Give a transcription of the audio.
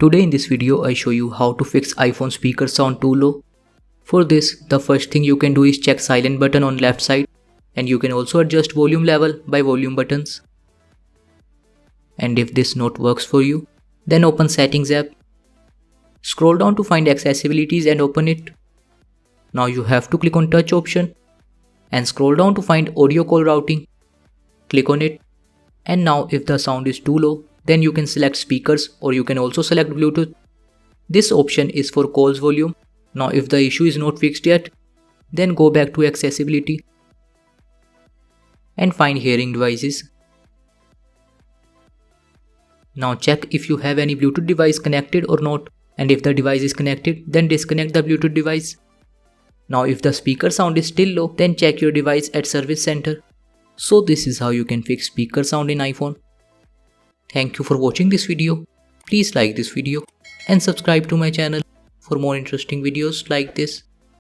Today in this video I show you how to fix iPhone speaker sound too low. For this, the first thing you can do is check silent button on left side, and you can also adjust volume level by volume buttons. And if this not works for you, then open settings app. Scroll down to find accessibilities and open it. Now you have to click on touch option and scroll down to find audio call routing. Click on it, and now if the sound is too low, then you can select speakers or you can also select Bluetooth. This option is for calls volume. Now if the issue is not fixed yet, then go back to accessibility and find hearing devices. Now check if you have any Bluetooth device connected or not, and if the device is connected, then disconnect the Bluetooth device. Now if the speaker sound is still low, then check your device at service center. So this is how you can fix speaker sound in iPhone. Thank you for watching this video. Please like this video and subscribe to my channel for more interesting videos like this.